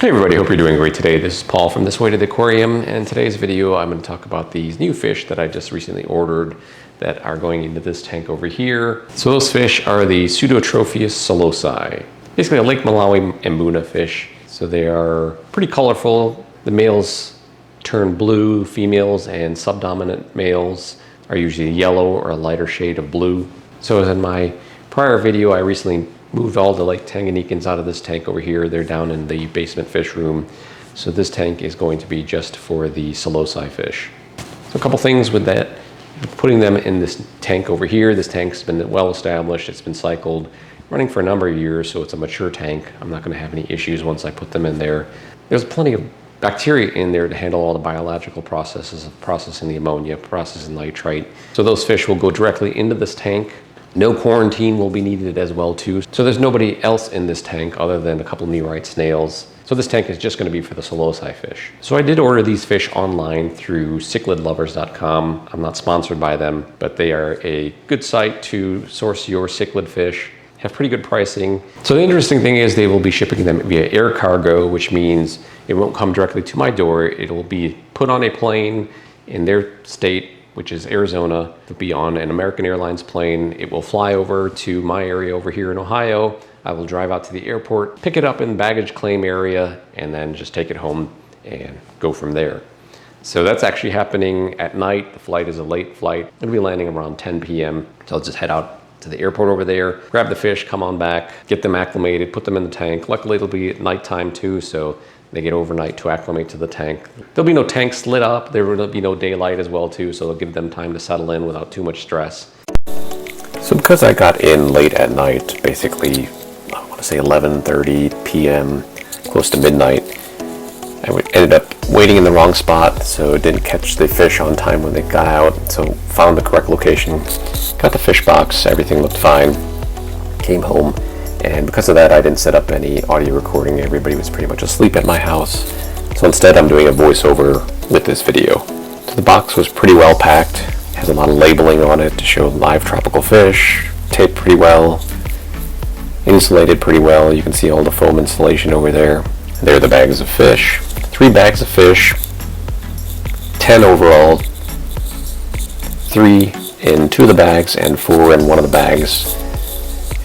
Hey everybody, hope you're doing great today. This is Paul from This Way to the Aquarium, and today's video I'm going to talk about these new fish that I just recently ordered that are going into this tank over here. So those fish are the Pseudotropheus saulosi, basically a Lake Malawi Mbuna fish. So they are pretty colorful. The males turn blue, females and subdominant males are usually yellow or a lighter shade of blue. So as in my prior video, I recently moved all the Lake Tanganyikans out of this tank over here. They're down in the basement fish room. So this tank is going to be just for the Saulosi fish. So a couple things with that. Putting them in this tank over here. This tank's been well established. It's been cycled, running for a number of years, so it's a mature tank. I'm not going to have any issues once I put them in there. There's plenty of bacteria in there to handle all the biological processes of processing the ammonia, processing nitrite. So those fish will go directly into this tank. No quarantine will be needed as well too. So there's nobody else in this tank other than a couple neorite snails. So this tank is just going to be for the Saulosi fish. So I did order these fish online through cichlidlovers.com. I'm not sponsored by them, but they are a good site to source your cichlid fish. Have pretty good pricing. So the interesting thing is they will be shipping them via air cargo, which means it won't come directly to my door. It will be put on a plane in their state, which is Arizona. It'll be on an American Airlines plane. It will fly over to my area over here in Ohio. I will drive out to the airport, pick it up in the baggage claim area, and then just take it home and go from there. So that's actually happening at night. The flight is a late flight. It'll be landing around 10 p.m. So I'll just head out to the airport over there, grab the fish, come on back, get them acclimated, put them in the tank. Luckily it'll be at nighttime too, so they get overnight to acclimate to the tank. There'll be no tanks lit up. There will be no daylight as well too, so it'll give them time to settle in without too much stress. So because I got in late at night, basically, I want to say 11:30 p.m., close to midnight, I ended up waiting in the wrong spot, so didn't catch the fish on time when they got out. So found the correct location, got the fish box, everything looked fine, came home. And because of that, I didn't set up any audio recording. Everybody was pretty much asleep at my house. So instead, I'm doing a voiceover with this video. So the box was pretty well packed. It has a lot of labeling on it to show live tropical fish. Taped pretty well. Insulated pretty well. You can see all the foam insulation over there. There are the bags of fish. 3 bags of fish. 10 overall. 3 in 2 of the bags and 4 in 1 of the bags.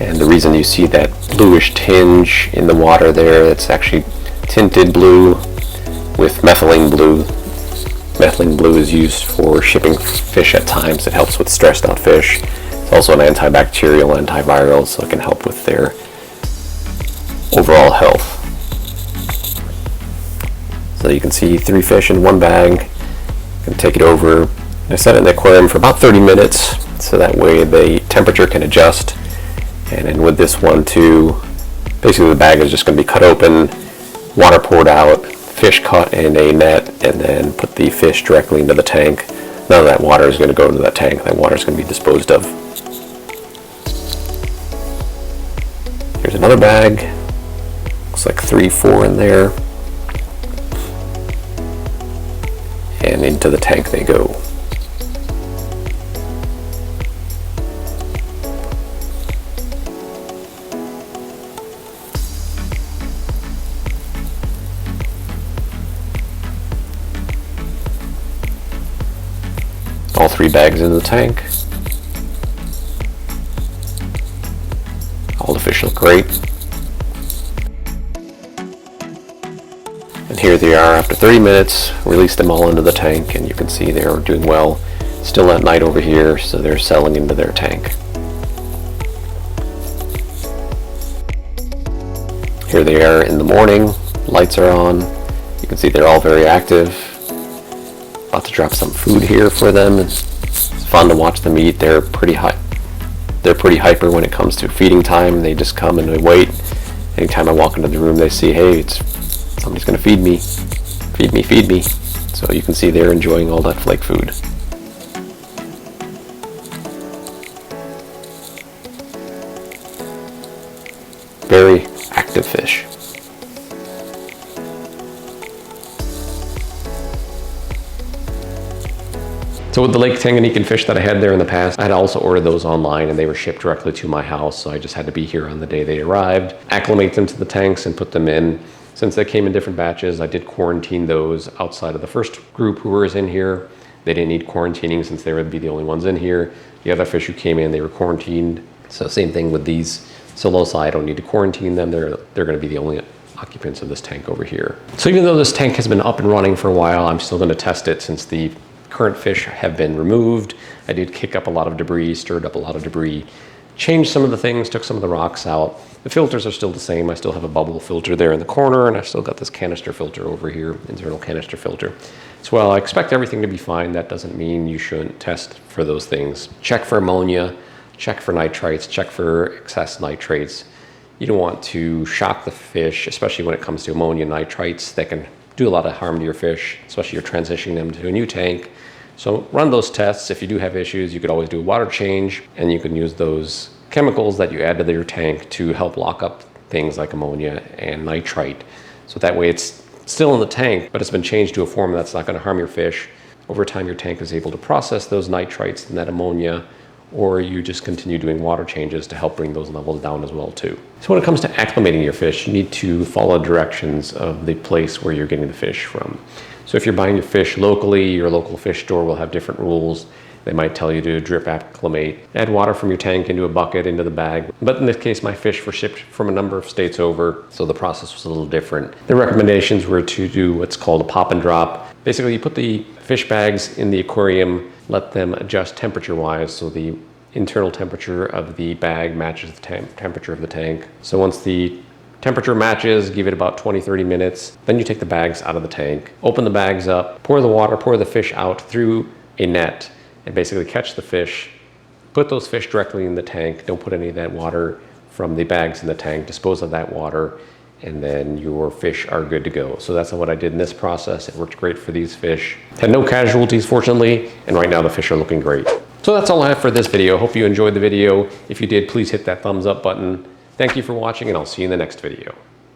And the reason you see that bluish tinge in the water there, it's actually tinted blue with methylene blue. Methylene blue is used for shipping fish at times. It helps with stressed out fish. It's also an antibacterial, antiviral, so it can help with their overall health. So you can see 3 fish in 1 bag. You can take it over. I set it in the aquarium for about 30 minutes, so that way the temperature can adjust. And then with this one too, basically the bag is just going to be cut open, water poured out, fish caught in a net, and then put the fish directly into the tank. None of that water is going to go into that tank. That water is going to be disposed of. Here's another bag. Looks like 3, 4 in there. And into the tank they go. All 3 bags in the tank. All the fish look great. And here they are after 30 minutes. Released them all into the tank, and you can see they're doing well. Still at night over here, so they're settling into their tank. Here they are in the morning. Lights are on. You can see they're all very active. About to drop some food here for them. It's fun to watch them eat. They're pretty hyper when it comes to feeding time. They just come and they wait. Anytime I walk into the room, they see, hey, somebody's gonna feed me. Feed me, feed me. So you can see they're enjoying all that flake food. Very active fish. So with the Lake Tanganyikan fish that I had there in the past, I had also ordered those online and they were shipped directly to my house. So I just had to be here on the day they arrived, acclimate them to the tanks and put them in. Since they came in different batches, I did quarantine those outside of the first group who was in here. They didn't need quarantining since they would be the only ones in here. The other fish who came in, they were quarantined. So same thing with these Saulosi, I don't need to quarantine them. They're going to be the only occupants of this tank over here. So even though this tank has been up and running for a while, I'm still going to test it since the current fish have been removed. I did kick up a lot of debris, stirred up a lot of debris, changed some of the things, took some of the rocks out. The filters are still the same. I still have a bubble filter there in the corner, and I've still got this canister filter over here, internal canister filter. So while I expect everything to be fine, that doesn't mean you shouldn't test for those things. Check for ammonia, check for nitrites, check for excess nitrates. You don't want to shock the fish, especially when it comes to ammonia nitrites that can do a lot of harm to your fish, especially if you're transitioning them to a new tank. So run those tests. If you do have issues, you could always do a water change, and you can use those chemicals that you add to your tank to help lock up things like ammonia and nitrite. So that way it's still in the tank, but it's been changed to a form that's not going to harm your fish. Over time, your tank is able to process those nitrites and that ammonia, or you just continue doing water changes to help bring those levels down as well too. So when it comes to acclimating your fish, you need to follow directions of the place where you're getting the fish from. So if you're buying your fish locally, your local fish store will have different rules. They might tell you to drip acclimate, add water from your tank into a bucket, into the bag. But in this case, my fish were shipped from a number of states over, so the process was a little different. The recommendations were to do what's called a pop and drop. Basically, you put the fish bags in the aquarium, let them adjust temperature-wise, so the internal temperature of the bag matches the temperature of the tank. So once the temperature matches, give it about 20-30 minutes. Then you take the bags out of the tank, open the bags up, pour the water, pour the fish out through a net, and basically catch the fish. Put those fish directly in the tank. Don't put any of that water from the bags in the tank. Dispose of that water, and then your fish are good to go. So that's what I did in this process. It worked great for these fish. Had no casualties, fortunately, and right now the fish are looking great. So that's all I have for this video. Hope you enjoyed the video. If you did, please hit that thumbs up button. Thank you for watching, and I'll see you in the next video.